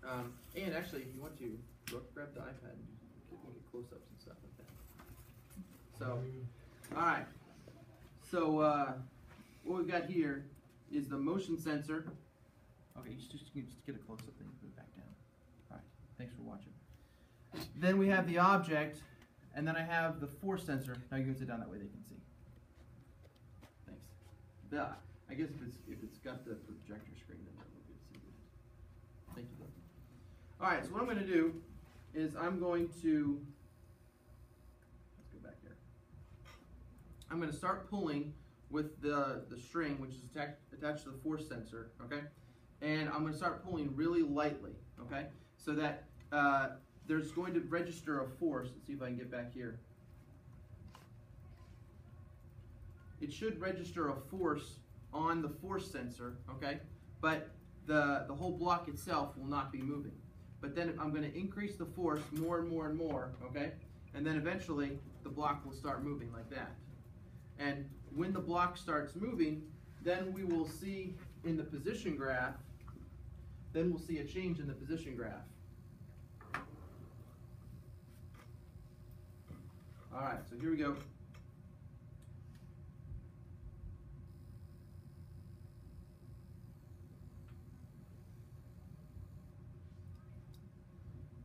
And actually, if you want to, grab the iPad and get close-ups and stuff like that. So, all right. So what we've got here is the motion sensor. Okay, you just get a close-up, then you put it back down. All right, thanks for watching. Then we have the object, and then I have the force sensor. Now you can sit down that way they can see. Thanks. I guess if it's got the projector screen, then that will be able to see that. Thank you. All right, so what I'm going to do is I'm going to, let's go back here. I'm going to start pulling with the string, which is attached to the force sensor, okay? And I'm going to start pulling really lightly, okay? So that there's going to register a force. Let's see if I can get back here. It should register a force on the force sensor, okay? But the whole block itself will not be moving. But then I'm going to increase the force more and more and more, okay? And then eventually the block will start moving like that. And when the block starts moving, then we will see in the position graph, then we'll see a change in the position graph. All right, so here we go.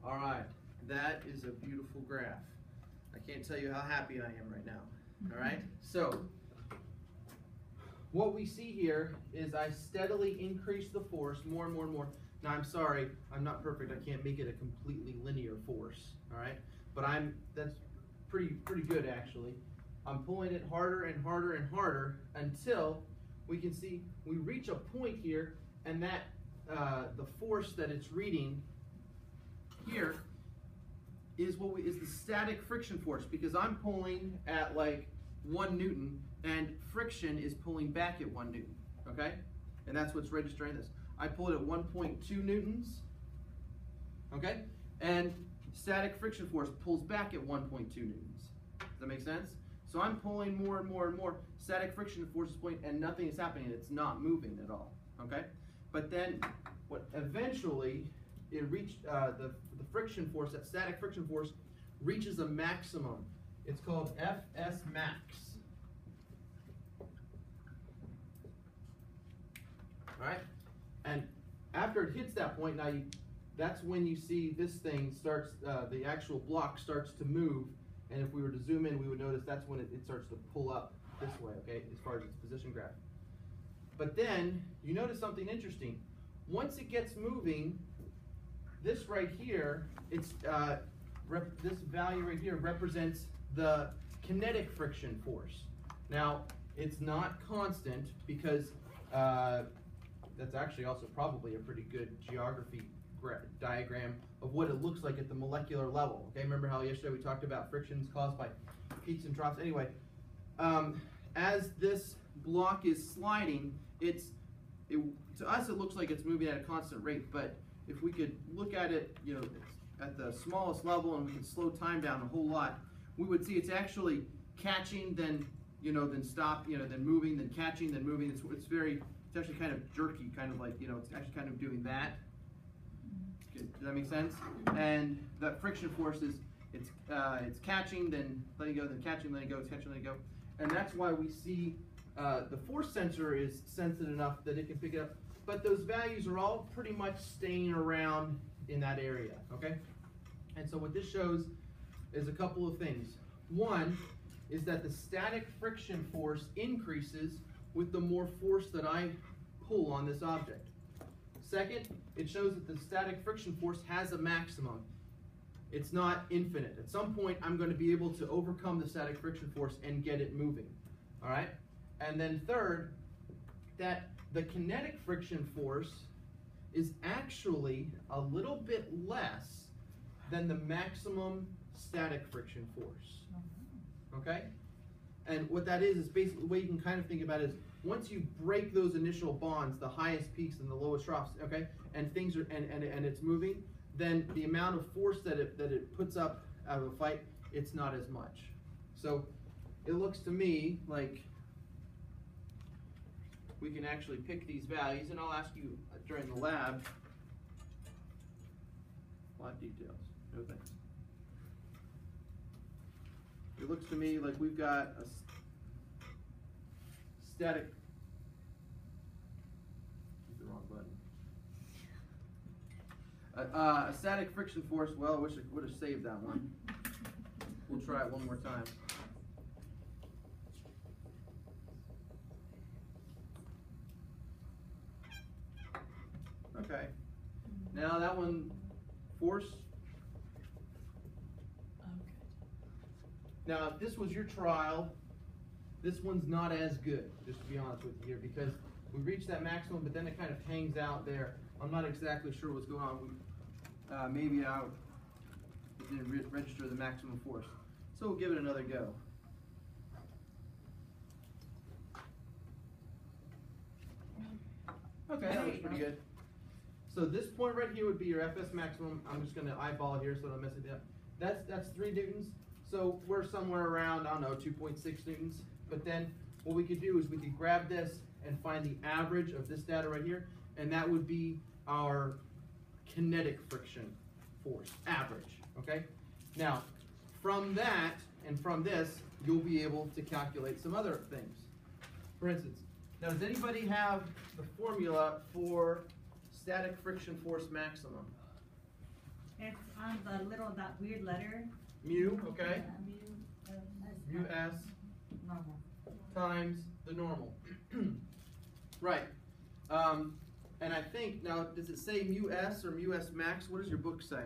All right, that is a beautiful graph. I can't tell you how happy I am right now. All right, so what we see here is I steadily increase the force more and more and more. Now I'm sorry, I'm not perfect. I can't make it a completely linear force. All right, but that's pretty good actually. I'm pulling it harder and harder and harder until we can see we reach a point here, and that the force that it's reading here is the static friction force, because I'm pulling at like 1 Newton and friction is pulling back at 1 Newton, okay? And that's what's registering this. I pull it at 1.2 Newtons, okay? And static friction force pulls back at 1.2 Newtons. Does that make sense? So I'm pulling more and more and more. Static friction force is pulling, and nothing is happening. It's not moving at all, okay? But then what eventually it reached the friction force, that static friction force, reaches a maximum. It's called Fs max. All right, and after it hits that point, now that's when you see this thing starts. The actual block starts to move, and if we were to zoom in, we would notice that's when it starts to pull up this way. Okay, as far as its position graph. But then you notice something interesting. Once it gets moving, this right here, it's this value right here represents the kinetic friction force. Now, it's not constant because that's actually also probably a pretty good geography diagram of what it looks like at the molecular level. Okay, remember how yesterday we talked about frictions caused by peaks and troughs? Anyway, as this block is sliding, to us it looks like it's moving at a constant rate, but if we could look at it, you know, at the smallest level, and we could slow time down a whole lot, we would see it's actually catching, then then stop, then moving, then catching, then moving. It's actually kind of jerky, kind of like it's actually kind of doing that. Does that make sense? And that friction force is it's catching, then letting go, then catching, letting go, catching, letting go, and that's why we see the force sensor is sensitive enough that it can pick it up. But those values are all pretty much staying around in that area, okay? And so what this shows is a couple of things. One is that the static friction force increases with the more force that I pull on this object. Second, it shows that the static friction force has a maximum. It's not infinite. At some point, I'm going to be able to overcome the static friction force and get it moving, all right? And then third, that the kinetic friction force is actually a little bit less than the maximum static friction force. Okay? And what that is basically the way you can kind of think about it is once you break those initial bonds, the highest peaks and the lowest troughs, okay, and things are and it's moving, then the amount of force that it puts up out of a fight, it's not as much. So it looks to me like we can actually pick these values, and I'll ask you during the lab want details. No thanks. It looks to me like we've got a static. Hit the wrong button. A static friction force. Well, I wish I would have saved that one. We'll try it one more time. Okay. Now that one, force. Okay. Now, if this was your trial, this one's not as good, just to be honest with you here, because we reached that maximum, but then it kind of hangs out there. I'm not exactly sure what's going on. Maybe I didn't register the maximum force. So we'll give it another go. Okay, that looks pretty good. So this point right here would be your FS maximum. I'm just going to eyeball here so I don't mess it up. That's 3 newtons. So we're somewhere around, I don't know, 2.6 newtons. But then what we could do is we could grab this and find the average of this data right here, and that would be our kinetic friction force, average, okay? Now, from that and from this, you'll be able to calculate some other things. For instance, now does anybody have the formula for static friction force maximum? It's on the little, that weird letter. Mu, okay? Yeah, Mu S normal. times the normal. Right. And I think, now, does it say mu S or mu S max? What does your book say?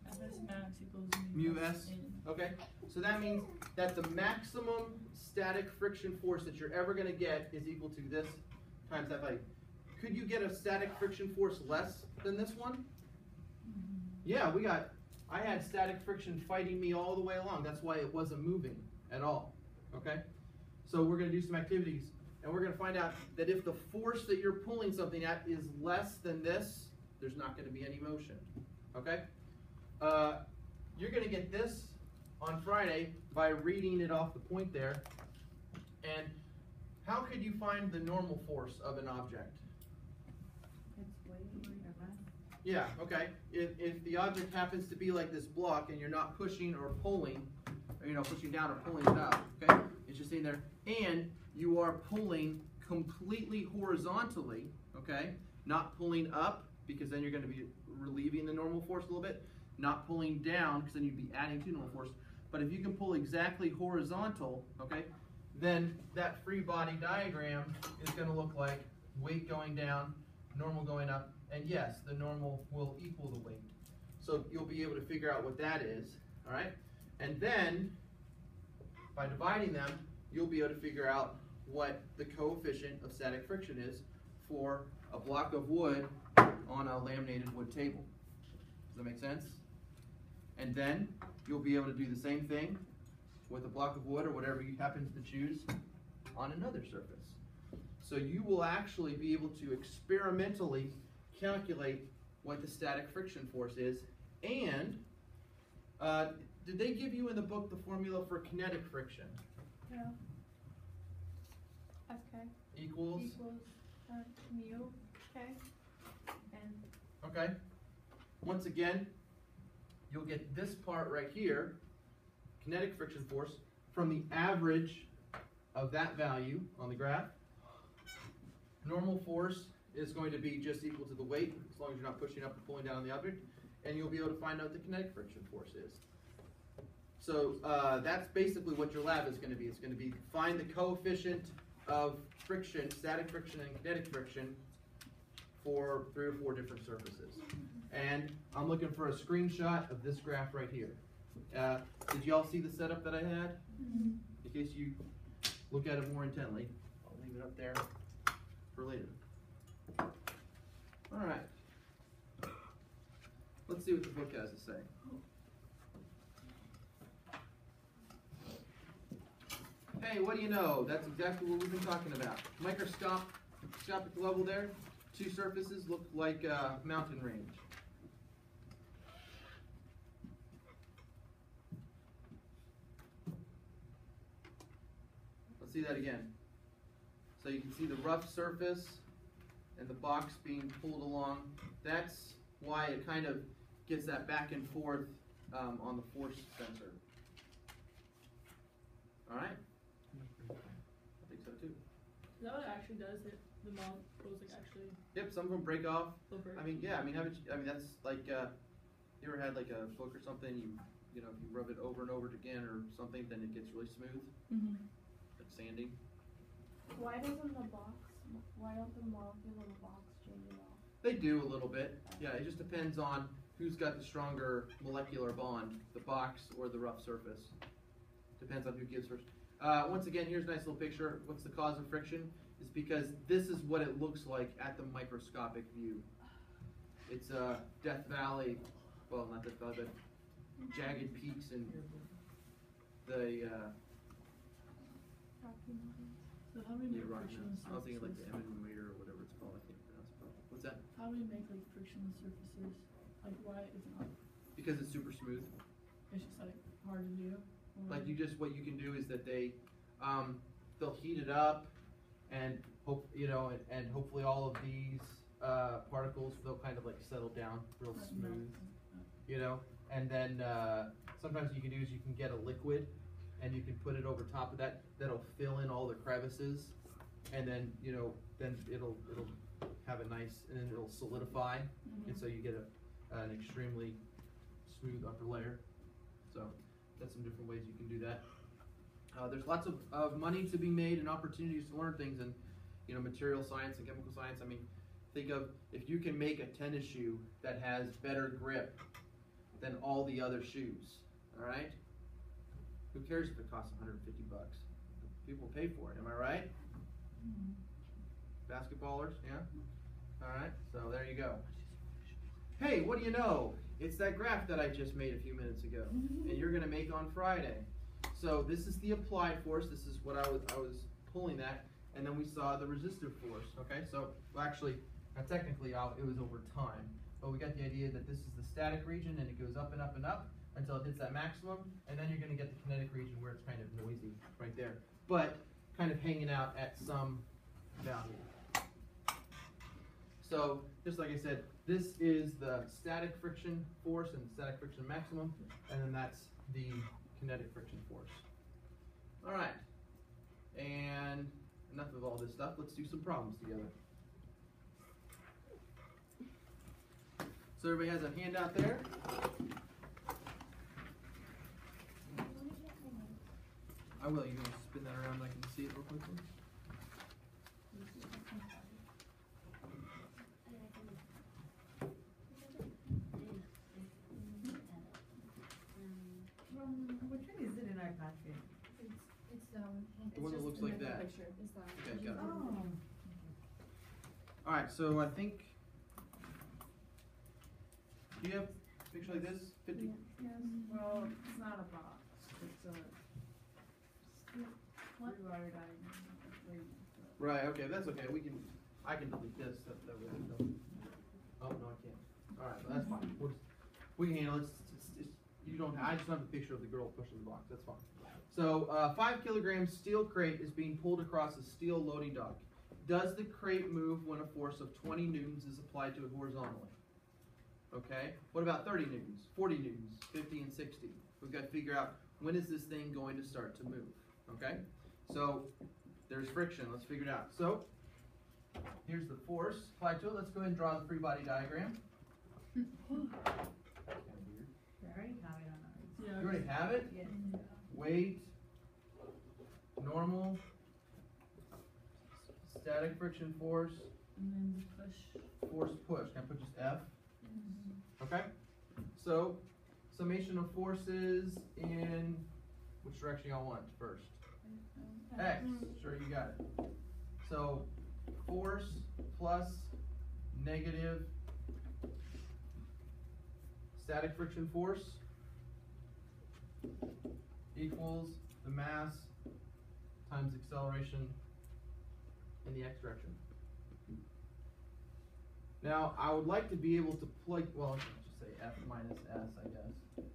FS max equals Mu S? Okay. So that means that the maximum static friction force that you're ever going to get is equal to this times that value. Could you get a static friction force less than this one? Yeah, I had static friction fighting me all the way along. That's why it wasn't moving at all, okay? So we're gonna do some activities, and we're gonna find out that if the force that you're pulling something at is less than this, there's not gonna be any motion, okay? You're gonna get this on Friday by reading it off the point there. And how could you find the normal force of an object? It's way or less. Yeah, okay. If the object happens to be like this block and you're not pushing or pulling, or, pushing down or pulling it up, okay? It's just in there. And you are pulling completely horizontally, okay? Not pulling up, because then you're going to be relieving the normal force a little bit. Not pulling down, because then you'd be adding to normal force. But if you can pull exactly horizontal, okay, then that free body diagram is going to look like weight going down, normal going up, and yes, the normal will equal the weight. So you'll be able to figure out what that is, all right? And then, by dividing them, you'll be able to figure out what the coefficient of static friction is for a block of wood on a laminated wood table. Does that make sense? And then you'll be able to do the same thing with a block of wood or whatever you happen to choose on another surface. So you will actually be able to experimentally calculate what the static friction force is. And did they give you in the book the formula for kinetic friction? Yeah. Okay. Equals? Mu. Okay. And Okay. Once again, you'll get this part right here, kinetic friction force, from the average of that value on the graph. Normal force is going to be just equal to the weight, as long as you're not pushing up or pulling down on the object, and you'll be able to find out what the kinetic friction force is. So that's basically what your lab is going to be. It's going to be find the coefficient of friction, static friction and kinetic friction, for 3 or 4 different surfaces. And I'm looking for a screenshot of this graph right here. Did you all see the setup that I had? Mm-hmm. In case you look at it more intently, I'll leave it up there for later. All right. Let's see what the book has to say. Hey, what do you know? That's exactly what we've been talking about. Microscopic level there, 2 surfaces look like a mountain range. Let's see that again. So you can see the rough surface and the box being pulled along. That's why it kind of gets that back and forth on the force sensor. All right? I think so too. Is that what it actually does? The molecules like actually Yep, some of them break off. will break? I mean, yeah, I mean, that's like, you ever had like a book or something, you know, if you rub it over and over again or something, then it gets really smooth, Mm-hmm. like sanding. Why don't the molecule in the box change at all? They do a little bit. Yeah, it just depends on who's got the stronger molecular bond, the box or the rough surface. Depends on who gives first. Once again, here's a nice little picture. What's the cause of friction? It's because this is what it looks like at the microscopic view. It's Death Valley, well, not Death Valley, but jagged peaks and the So how do we make Rocky frictionless Mountains. I was thinking like surfaces? the Emmett or whatever it's called. I can't pronounce it. What's that? How do we make like frictionless surfaces? Like why is it not? Because it's super smooth. It's just like hard to do. Or- Like what you can do is that they'll heat it up, and and hopefully all of these particles, they'll kind of like settle down real Like smooth, melt. and then sometimes what you can do is you can get a liquid, and you can put it over top of that. That'll fill in all the crevices, and then then it'll have a nice, and then it'll solidify, and so you get an extremely smooth upper layer. So that's some different ways you can do that. There's lots of money to be made and opportunities to learn things in material science and chemical science. I mean, think of if you can make a tennis shoe that has better grip than all the other shoes. All right? Who cares if it costs $150? People pay for it. Am I right? Basketballers, yeah? All right, so there you go. Hey, what do you know? It's that graph that I just made a few minutes ago, and you're going to make on Friday. So this is the applied force. This is what I was pulling that, and then we saw the resistive force. Okay, so actually, technically, it was over time, but we got the idea that this is the static region, and it goes up and up and up until it hits that maximum, and then you're going to get the kinetic region where it's kind of noisy right there, but kind of hanging out at some value. So, just like I said, this is the static friction force and static friction maximum, and then that's the kinetic friction force. All right, and enough of all this stuff. Let's do some problems together. So everybody has a handout there. I will. You want to spin that around so I can see it real quickly? Which one is it in our packet? The one that looks like that. Picture. It's that. Okay, got it. Oh. All right, so I think. Do you have a picture like this? 50. Well, it's not a box, it's a What? rewired item. Right. Okay, that's okay. I can delete this. That way we don't. Oh no, I can't. All right, well, that's fine. We can handle it. You don't. I just don't have a picture of the girl pushing the box. That's fine. So, 5 kilogram steel crate is being pulled across a steel loading dock. Does the crate move when a force of 20 newtons is applied to it horizontally? Okay. What about 30 newtons, 40 newtons, 50 and 60? We've got to figure out when is this thing going to start to move. Okay. So there's friction. Let's figure it out. So here's the force applied to it. Let's go ahead and draw the free body diagram. That's kind of weird. We already have it on ours. Yeah. You already have it? Yes. Weight, normal, static friction force, And then the push. force push. Can I put just F? Okay? So, summation of forces in which direction y'all want first? X. Sure, you got it. So, force plus negative static friction force equals the mass times acceleration in the x direction. Now, I would like to be able to plug, well, let's just say F minus S, I guess,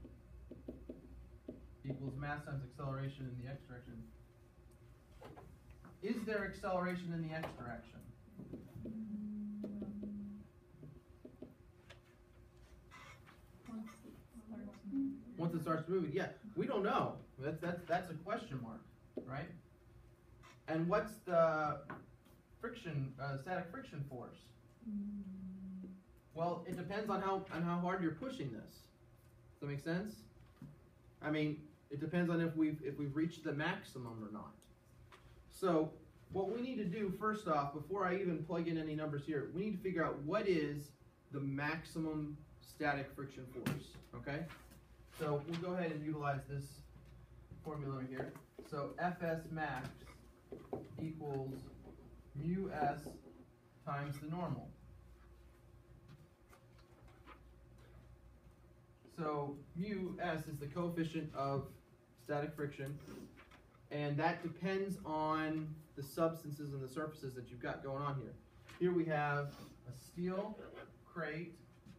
equals mass times acceleration in the x direction. Is there acceleration in the x direction? Once it starts moving, yeah, we don't know. That's a question mark, right? And what's the friction, static friction force? Well, it depends on how hard you're pushing this. Does that make sense? I mean, it depends on if we've reached the maximum or not. So what we need to do first off, before I even plug in any numbers here, we need to figure out what is the maximum static friction force. Okay? So we'll go ahead and utilize this formula here. So Fs max equals mu s times the normal. So mu s is the coefficient of static friction, and that depends on the substances and the surfaces that you've got going on here. Here we have a steel crate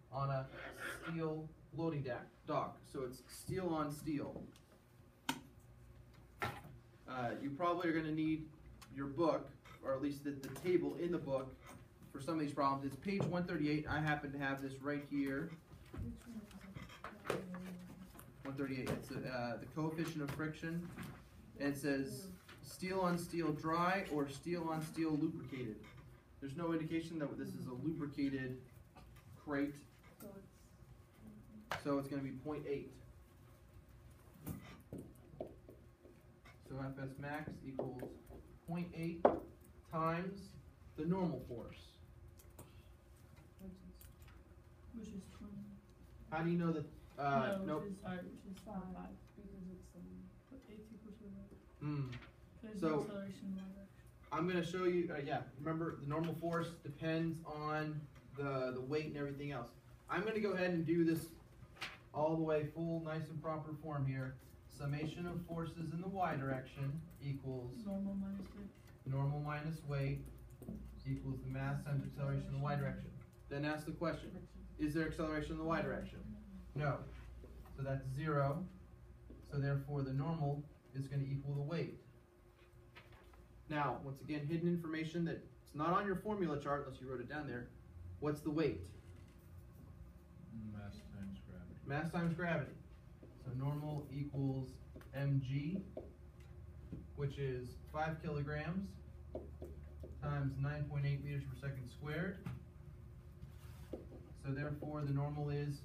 on a steel loading dock. So it's steel on steel. You probably are going to need your book, or at least the table in the book for some of these problems. It's page 138. I happen to have this right here. 138. It's the coefficient of friction, and it says steel on steel dry or steel on steel lubricated. There's no indication that this is a lubricated crate, so it's going to be 0.8. So Fs max equals 0.8 times the normal force. Which is 20. How do you know that? No, Nope. which is 5. Because it's But 8 equals to the Mm. There's So- no acceleration in one direction. I'm going to show you, yeah, remember the normal force depends on the weight and everything else. I'm going to go ahead and do this all the way full, nice and proper form here. Summation of forces in the y direction equals Normal minus weight. normal minus weight equals the mass times acceleration in the y direction. Then ask the question, is there acceleration in the y direction? No. So that's 0. So therefore the normal is going to equal the weight. Now, once again, hidden information that's not on your formula chart unless you wrote it down there. What's the weight? Mass times gravity. Mass times gravity. So normal equals mg, which is 5 kilograms times 9.8 meters per second squared. So therefore the normal is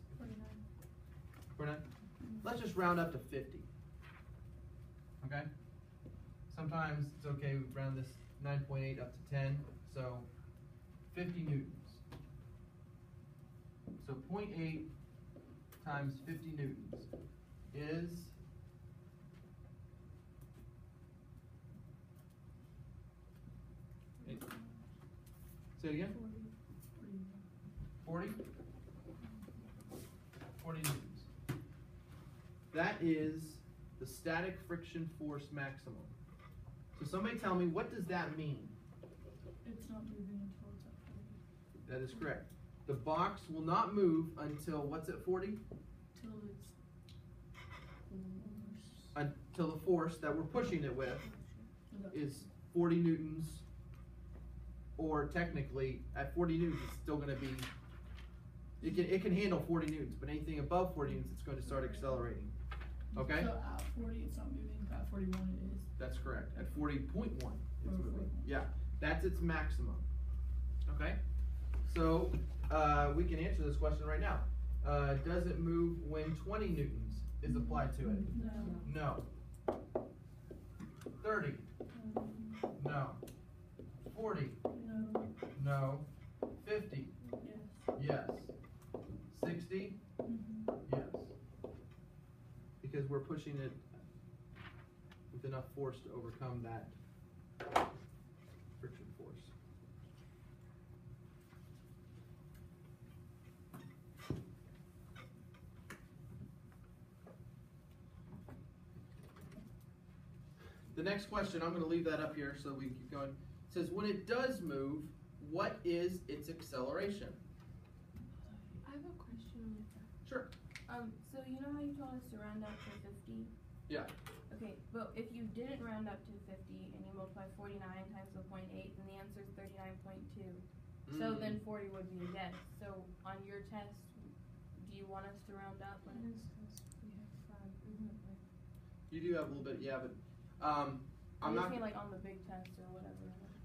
49. Let's just round up to 50. Okay? Sometimes it's okay, we round this 9.8 up to 10, so 50 newtons. So 0.8 times 50 newtons is say it again? 40? 40 newtons. That is the static friction force maximum. So somebody tell me, what does that mean? It's not moving until it's at 40. That is correct. The box will not move until, what's at 40? Till it's Until the force that we're pushing it with is 40 newtons, or technically at 40 newtons it's still going to be, it can handle 40 newtons, but anything above 40 newtons it's going to start accelerating. Okay? So at 40 it's not moving, but at 41 it is. That's correct. At 40.1 it's Or moving. 41. Yeah, that's its maximum. Okay? So we can answer this question right now. Does it move when 20 newtons is applied to it? No. No. 30? No. 40? No. No. 50? Yes. Yes. 60? Yes. Because we're pushing it with enough force to overcome that friction force. The next question, I'm going to leave that up here so we can keep going. It says, when it does move, what is its acceleration? I have a question with that. Sure. So you know how you told us to round up to 50? Yeah. Okay, but if you didn't round up to 50 and you multiply 49 times the 0.8, then the answer is 39.2. So then 40 would be a yes. So on your test, do you want us to round up? Yes, 'cause we have 5. You do have a little bit, yeah, but, I I'm just not, mean like on the big test or whatever.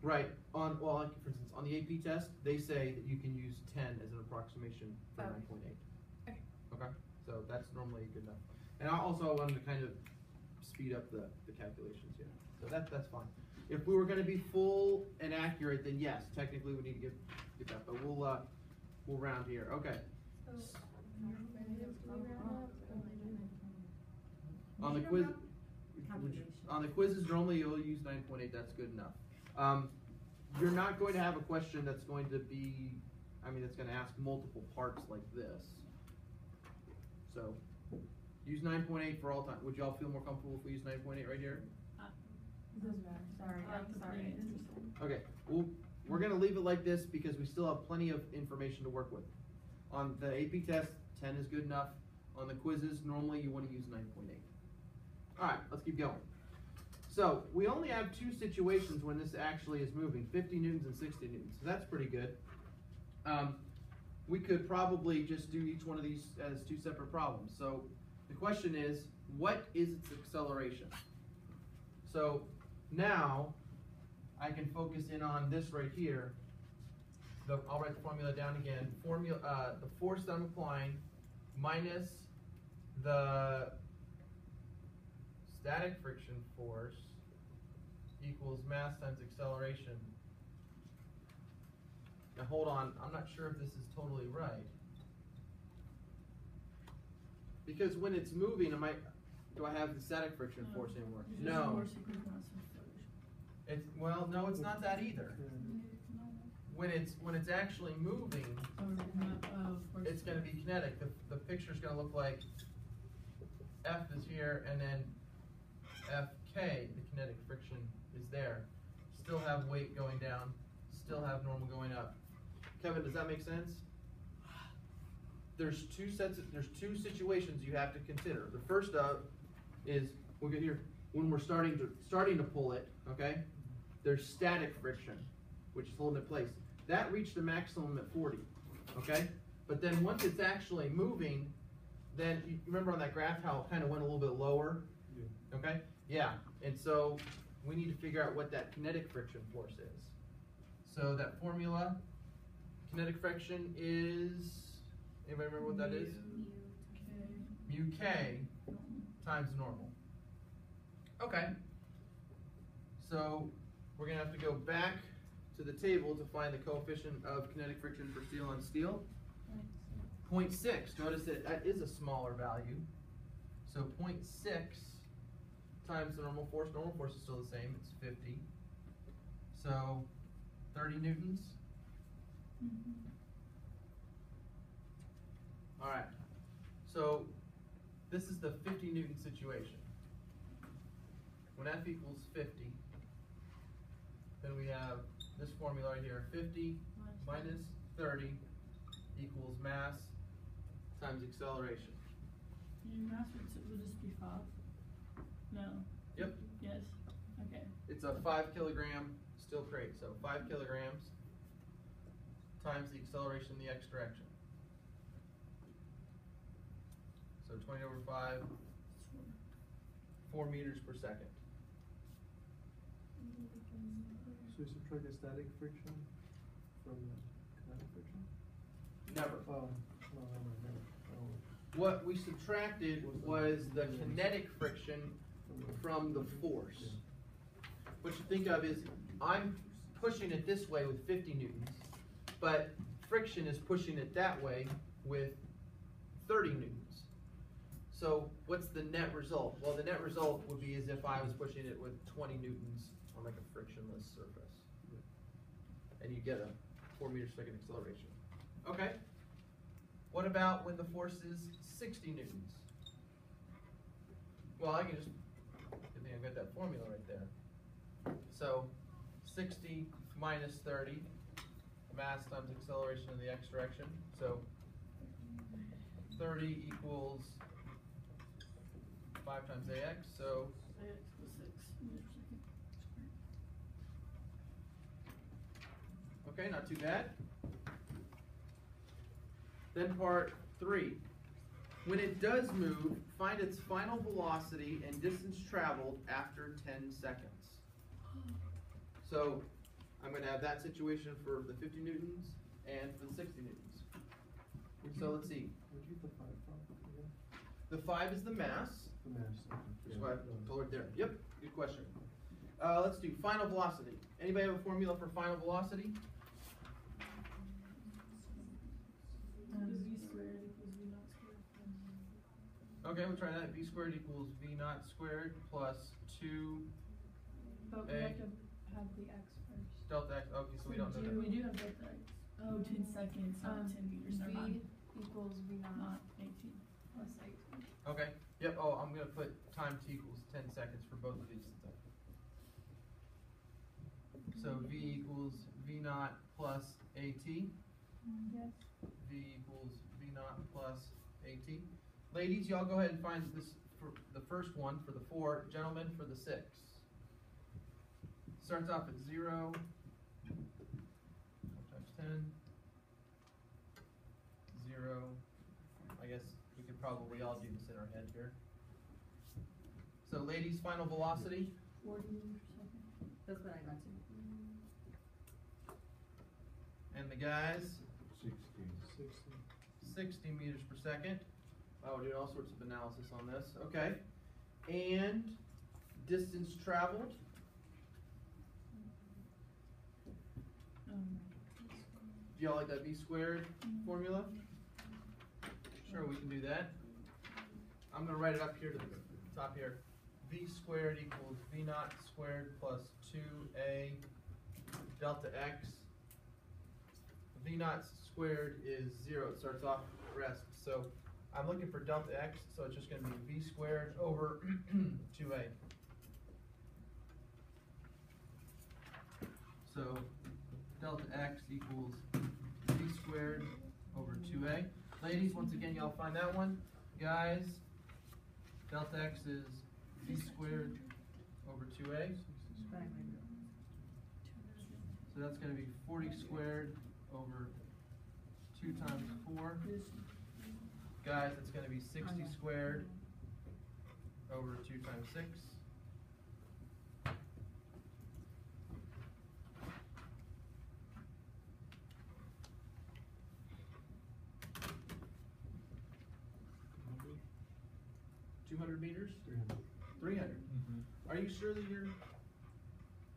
right, well, like, for instance, on the AP test, they say that you can use 10 as an approximation for Okay. 9.8. Okay. Okay, so that's normally good enough. And I also wanted to kind of speed up the calculations here, so that's fine. If we were gonna be full and accurate, then yes, technically we need to get that, but we'll round here, okay. On the quiz, on the quizzes, normally you'll use 9.8, that's good enough. You're not going to have a question that's going to be, that's gonna ask multiple parts like this. So, use 9.8 for all time. Would y'all feel more comfortable if we use 9.8 right here? It doesn't matter. Sorry, I'm sorry. Okay, we're gonna leave it like this because we still have plenty of information to work with. On the AP test, 10 is good enough. On the quizzes, normally you wanna use 9.8. Alright, let's keep going. So, we only have two situations when this actually is moving, 50 newtons and 60 newtons, so that's pretty good. We could probably just do each one of these as two separate problems. So, the question is, what is its acceleration? So, now, I can focus in on this right here. I'll write the formula down again. The force that I'm applying minus the static friction force equals mass times acceleration. Now hold on, I'm not sure if this is totally right. Because when it's moving, do I have the static friction force anymore? No. No, it's not that either. When it's actually moving, it's going to be kinetic. The picture's going to look like F is here, and then Fk, the kinetic friction, is there. Still have weight going down, still have normal going up. Kevin, does that make sense? There's two situations you have to consider. The first is we'll get here when we're starting to pull it. Okay, there's static friction, which is holding it in place. That reached the maximum at 40. Okay, but then once it's actually moving, then you remember on that graph how it kind of went a little bit lower. Yeah. Okay, yeah, and so we need to figure out what that kinetic friction force is. So that formula, kinetic friction is, anybody remember what that is? Mu K times normal. Okay. So we're gonna have to go back to the table to find the coefficient of kinetic friction for steel on steel. 0.6. Notice that is a smaller value. So 0.6 times the normal force. Normal force is still the same. It's 50. So 30 newtons. All right. So this is the 50 Newton situation. When F equals 50, then we have this formula right here. 50 minus 30 equals mass times acceleration. Your mass would just be 5? No. Yep. Yes. Okay. It's a 5 kilogram steel crate, so 5 kilograms times the acceleration in the x direction. So 20 over 5, 4 meters per second. So you subtract the static friction from the kinetic friction? Never. Oh, no, never. Oh. What we subtracted was the kinetic friction from the force. What you think of is, I'm pushing it this way with 50 newtons, but friction is pushing it that way with 30 newtons. So what's the net result? Well, the net result would be as if I was pushing it with 20 newtons on like a frictionless surface. And you get a 4 meters per second acceleration. Okay. What about when the force is 60 newtons? Well, I can just, I think I've got that formula right there. So 60 minus 30, mass times acceleration in the x direction. So 30 equals 5 times ax, so AX was 6 meters per second. okay, not too bad. Then part 3. When it does move, find its final velocity and distance traveled after 10 seconds. So I'm going to have that situation for the 50 newtons and for the 60 newtons. So let's see. Where'd you get the 5 from again? The 5 is the mass. The mass. That's why I colored there. Yep, good question. Let's do final velocity. Anybody have a formula for final velocity? V squared equals V naught squared. Okay, we'll try that. V squared equals V naught squared plus 2 But we A. have to have the x first. delta x. Okay, so we don't know that. We do have delta x. Oh, 10 seconds, not 10 meters. Never mind. V equals V naught Not 18. plus 18. Okay. Yep. Oh, I'm gonna put time t equals 10 seconds for both of these. So V equals V naught plus AT. Yes. V equals V naught plus AT. Ladies, y'all go ahead and find this for the first one for the 4. Gentlemen, for the 6. Starts off at 0. 4 times 10. 0. I guess we could probably all do this in our head here. So ladies, final velocity. 40 meters per second. That's what I got to. And the guys, 60. 60 meters per second. Oh, we're doing all sorts of analysis on this. Okay. And distance traveled. Do y'all like that V squared formula? Sure, we can do that. I'm going to write it up here to the top here. V squared equals V naught squared plus 2A delta x. V naught squared is 0. It starts off at rest. So I'm looking for delta x, so it's just going to be V squared over 2A. So delta x equals V squared over 2A. Ladies, once again, y'all find that one. Guys, delta x is V squared over 2A. So that's going to be 40 squared over 2 times 4. Guys, that's going to be 60 squared over 2 times 6. Meters? 300. Are you sure that you're?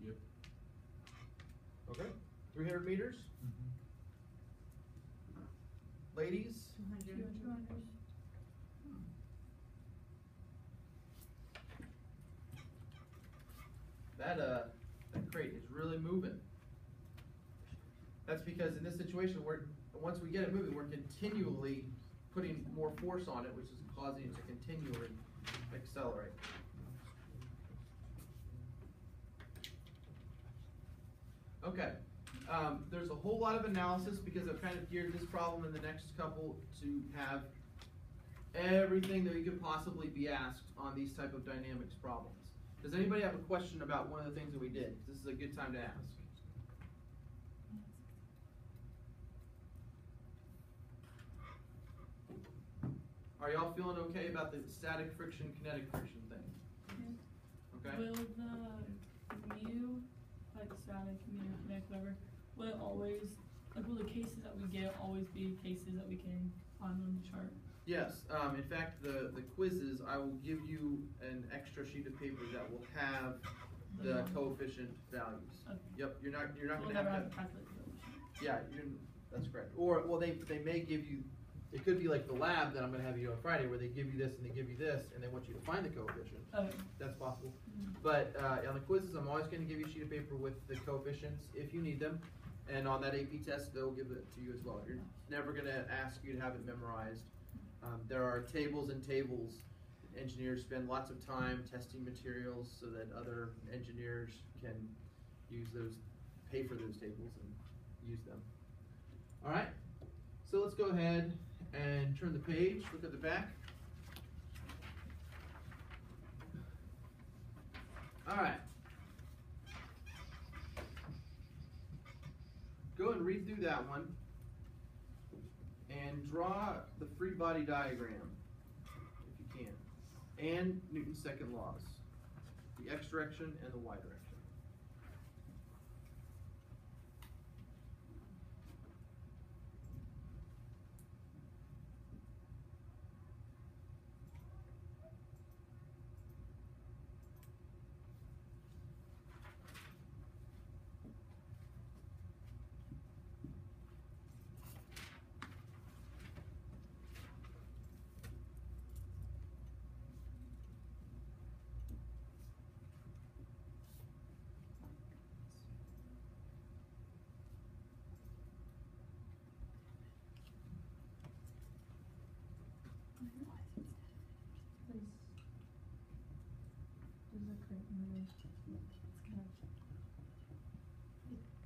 Yep. Okay. 300 meters. Ladies? 200. 200. That crate is really moving. That's because in this situation, once we get it moving, we're continually putting more force on it, which is causing it to continually accelerate. Okay, there's a whole lot of analysis because I've kind of geared this problem in the next couple to have everything that you could possibly be asked on these type of dynamics problems. Does anybody have a question about one of the things that we did? This is a good time to ask. Are y'all feeling okay about the static friction, kinetic friction thing? Okay. Will the mu, like static, mu, kinetic, whatever, will it always, like, will the cases that we get always be cases that we can find on the chart? Yes. In fact, the quizzes, I will give you an extra sheet of paper that will have the coefficient values. Okay. Yep. You're not We'll going to never have have to. to calculate those. Yeah. That's correct. Or well, they may give you. It could be like the lab that I'm going to have you do on Friday, where they give you this and they give you this, and they want you to find the coefficient. Okay. That's possible. But on the quizzes, I'm always going to give you a sheet of paper with the coefficients if you need them. And on that AP test, they'll give it to you as well. You're never going to ask you to have it memorized. There are tables and tables. Engineers spend lots of time testing materials so that other engineers can use those, pay for those tables and use them. All right. So let's go ahead and turn the page, look at the back. All right. Go and read through that one and draw the free body diagram. and Newton's second laws, the x direction and the y direction.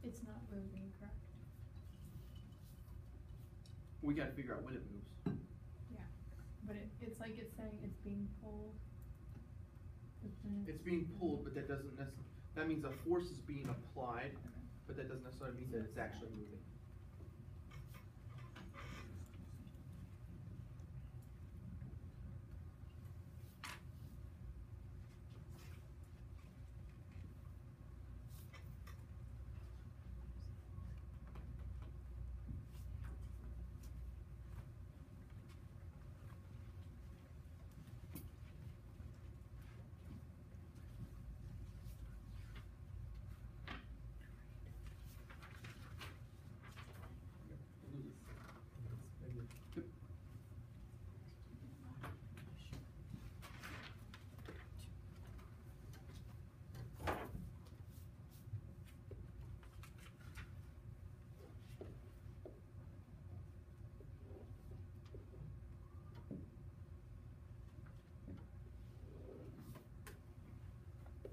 It's not moving, correct? We gotta figure out when it moves. But it's like it's saying it's being pulled. But then It's being pulled, but that doesn't necessarily, that means a force is being applied, but that doesn't necessarily mean that it's actually moving.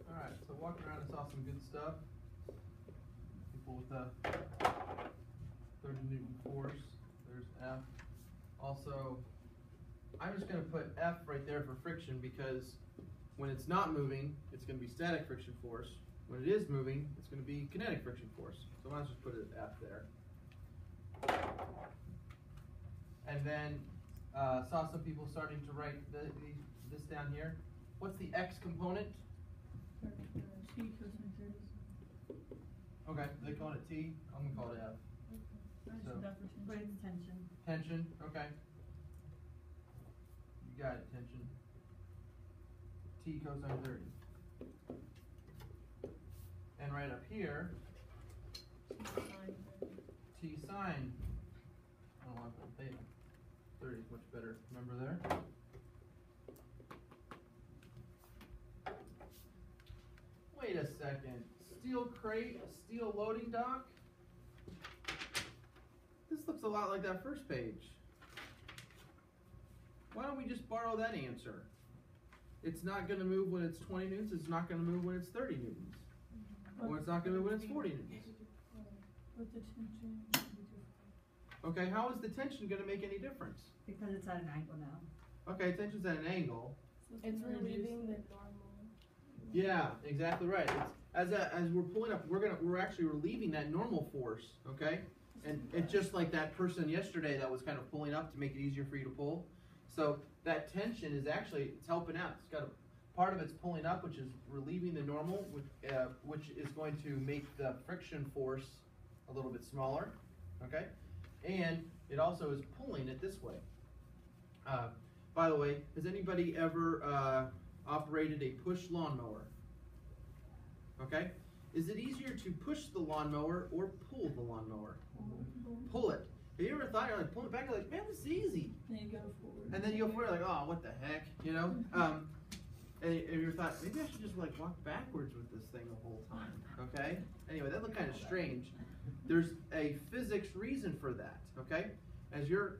Alright, so walking around, I saw some good stuff. People with a 30 Newton force. There's F. Also, I'm just going to put F right there for friction because when it's not moving, it's going to be static friction force. When it is moving, it's going to be kinetic friction force. So I might as well just put it at F there. And then saw some people starting to write this down here. What's the X component? T cosine 30. Okay, they call it T. I'm gonna call it F. I So- should that for But tension. it's tension. Tension. Okay. You got it. Tension. T cosine 30. And right up here, Sine 30. T sine. I don't want that theta. 30 is much better. Remember there? Wait a second. Steel crate, a steel loading dock? This looks a lot like that first page. Why don't we just borrow that answer? It's not going to move when it's 20 newtons, it's not going to move when it's 30 newtons. Or it's not going to move when it's 40 newtons. With the tension. Okay, how is the tension going to make any difference? Because it's at an angle now. Okay, tension's at an angle. It's relieving the normal. Yeah, exactly right. It's, as we're pulling up, we're actually relieving that normal force, okay? And it's just like that person yesterday that was kind of pulling up to make it easier for you to pull. So that tension is actually, it's helping out. It's got a part of it's pulling up, which is relieving the normal, which is going to make the friction force a little bit smaller, okay? And it also is pulling it this way. By the way, has anybody ever operated a push lawnmower? Okay? Is it easier to push the lawnmower or pull the lawnmower? Pull it. Have you ever thought, you're like, pull it back, you're like, man, this is easy. Then you go forward. And then you go forward, like, oh, what the heck, you know? And you ever thought, maybe I should just like walk backwards with this thing the whole time, okay? Anyway, that looked kind of strange. There's a physics reason for that, okay? As you're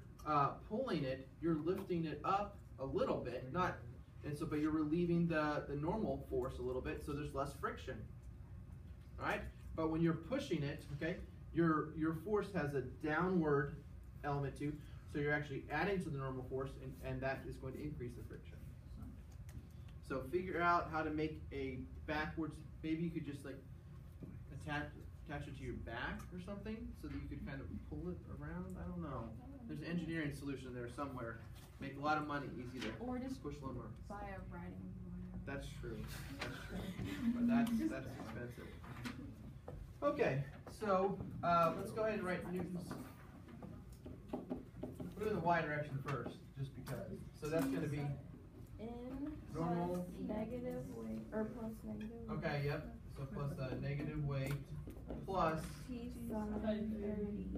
pulling it, you're lifting it up a little bit, but you're relieving the normal force a little bit, so there's less friction, all right? But when you're pushing it, okay, your force has a downward element too, so you're actually adding to the normal force, and that is going to increase the friction. So figure out how to make a backwards, maybe you could just like attach it to your back or something, so that you could kind of pull it around, I don't know. There's an engineering solution there somewhere. Make a lot of money, easy to Or just push lumber. buy a riding mower. That's true. That's true. But that's expensive. Okay, so let's go ahead and write newtons. We're doing the y direction first, just because. So that's going to be In normal. plus negative weight, or plus negative weight. Okay, yep. So plus negative weight plus T sine 30.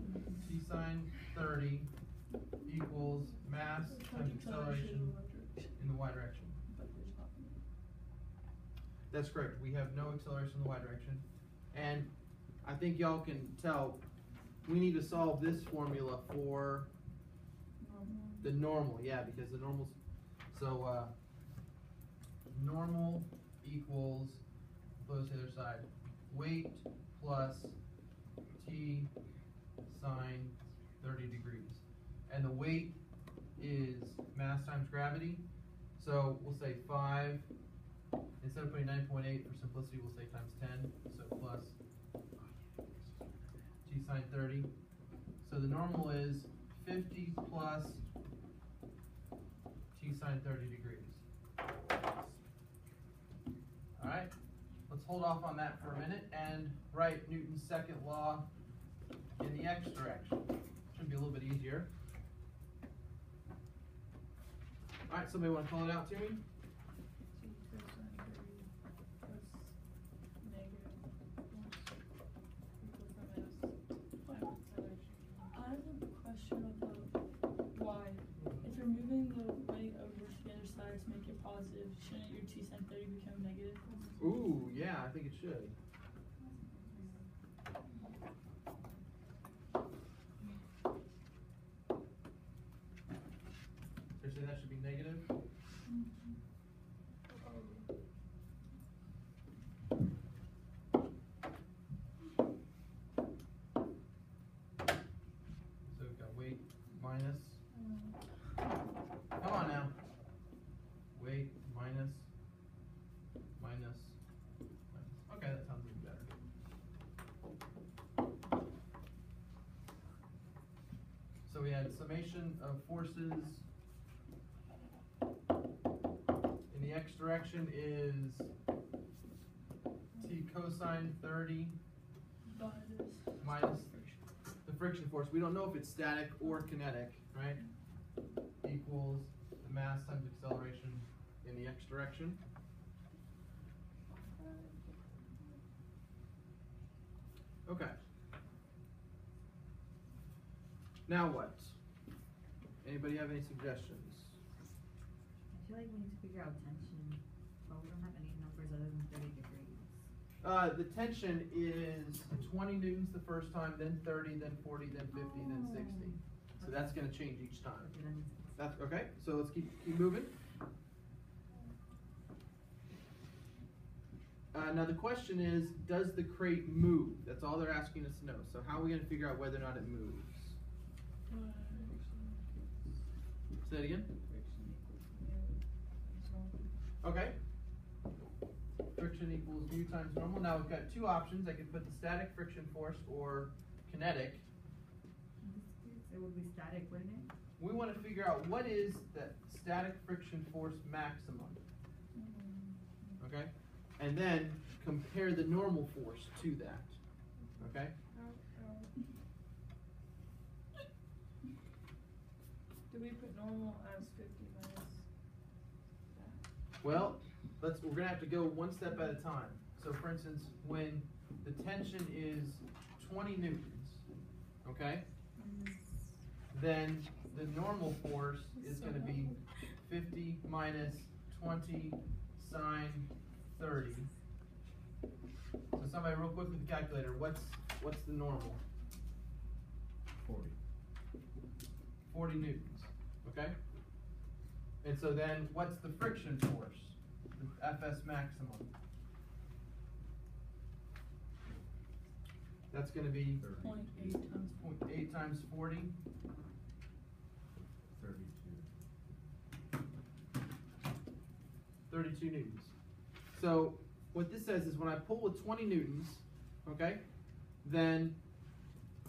t sine 30 equals mass times acceleration in the y direction. That's correct. We have no acceleration in the y direction. And I think y'all can tell we need to solve this formula for the normal. Yeah, because the normal's so normal equals, close the other side, weight plus t sine 30 degrees. And the weight is mass times gravity. So we'll say 5. Instead of putting 9.8 for simplicity, we'll say times 10. So plus t sine 30. So the normal is 50 plus t sine 30 degrees. Alright, let's hold off on that for a minute and write Newton's second law in the x direction. Should be a little bit easier. Alright, somebody want to call it out to me? I have a question about why. If you're moving the weight over to the other side to make it positive, shouldn't your t sine 30 become negative? Ooh, yeah, I think it should. You're saying that should be negative? So we've got weight minus. Come on now. Weight minus. Okay, that sounds even better. So we had summation of forces in the x direction is t cosine 30 minus the friction force. We don't know if it's static or kinetic, right? Equals the mass times acceleration in the x direction. Okay. Now what? Anybody have any suggestions? I feel like we need to figure out tension, but we don't have any numbers other than 30 degrees. The tension is 20 newtons the first time, then 30, then 40, then 50, then 60. So that's going to change each time. Okay, that makes sense. That's okay. So let's keep moving. Now the question is, does the crate move? That's all they're asking us to know. So how are we going to figure out whether or not it moves? Say it again. Okay. Friction equals mu times normal. Now we've got two options. I can put the static friction force or kinetic. In this case, it would be static, wouldn't it? We want to figure out what is the static friction force maximum. Okay? And then compare the normal force to that. Okay? Do we put normal as 50 minus Well, we're gonna have to go one step at a time. So for instance, when the tension is 20 newtons, okay? Then the normal force is gonna be 50 minus 20 sine 30. So somebody real quick with the calculator, what's the normal? 40. 40 newtons, okay? And so then what's the friction force? The Fs maximum. That's going to be 0.8 times 0.8 times 40. 32. 32 newtons. So what this says is when I pull with 20 newtons, okay, then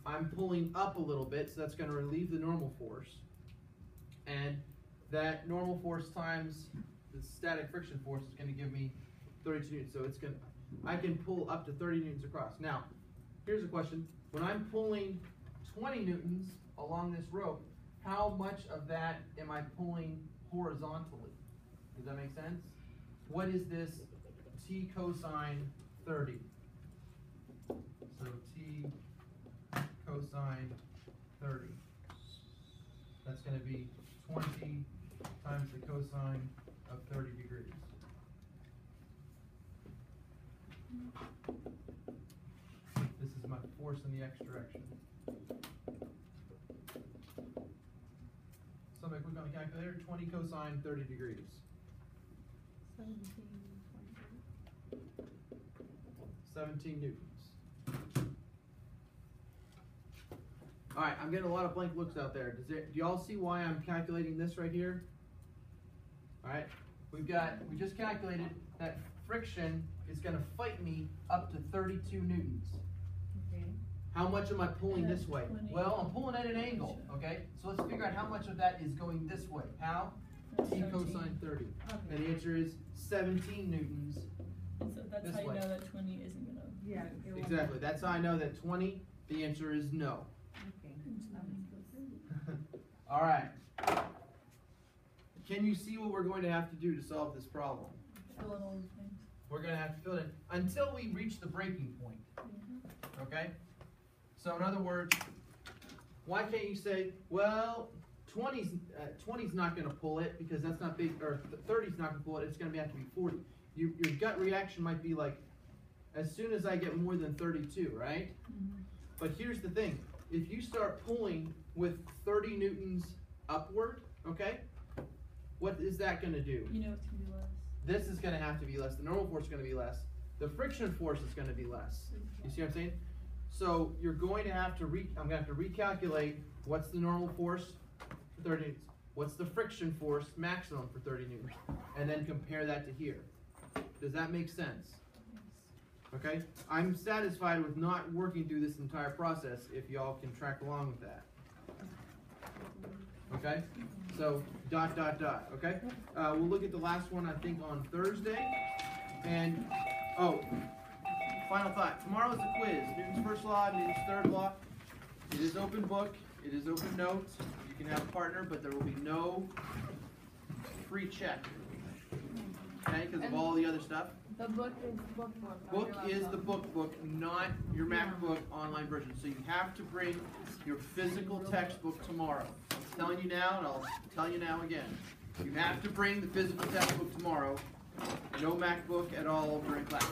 I'm pulling up a little bit, so that's going to relieve the normal force. And that normal force times the static friction force is going to give me 32 newtons. So I can pull up to 30 newtons across. Now, here's a question. When I'm pulling 20 newtons along this rope, how much of that am I pulling horizontally? Does that make sense? What is this T cosine 30? So T cosine 30. That's going to be 20 times the cosine of 30 degrees. This is my force in the x direction. So make quick on the calculator, 20 cosine 30 degrees. 17 newtons. All right, I'm getting a lot of blank looks out there. Do y'all see why I'm calculating this right here? All right, we just calculated that friction is going to fight me up to 32 newtons. Okay. How much am I pulling this way? 20. Well, I'm pulling at an angle, okay? So let's figure out how much of that is going this way. How? T 17. cosine 30. Okay. And the answer is 17 newtons. And so that's This how you way. know that 20 isn't gonna. Yeah. it won't- Exactly. That's how I know that 20, the answer is no. Okay. All right. Can you see what we're going to have to do to solve this problem? Fill in all the things. We're going to have to fill it in until we reach the breaking point. Okay? So in other words, why can't you say, well, 20's not going to pull it because that's not big, or 30's not going to pull it, it's going to have to be 40. Your gut reaction might be like, as soon as I get more than 32, right? Mm-hmm. But here's the thing. If you start pulling with 30 newtons upward, okay, what is that going to do? You know it's gonna be less. This is going to have to be less. The normal force is going to be less. The friction force is going to be less. You see what I'm saying? So you're going to have to I'm going to have to recalculate what's the normal force for 30 newtons. What's the friction force maximum for 30 newtons? And then compare that to here. Does that make sense? Okay? I'm satisfied with not working through this entire process if y'all can track along with that. Okay? So, ... Okay? We'll look at the last one, I think, on Thursday. And, final thought. Tomorrow is a quiz. Newton's first law, Newton's third law. It is open book. It is open notes. You can have a partner, but there will be no free check. Okay? Because of all the other stuff. The book is book. Book is the book, not your MacBook online version. So you have to bring your physical textbook tomorrow. I'm telling you now, and I'll tell you now again. You have to bring the physical textbook tomorrow. No MacBook at all during class.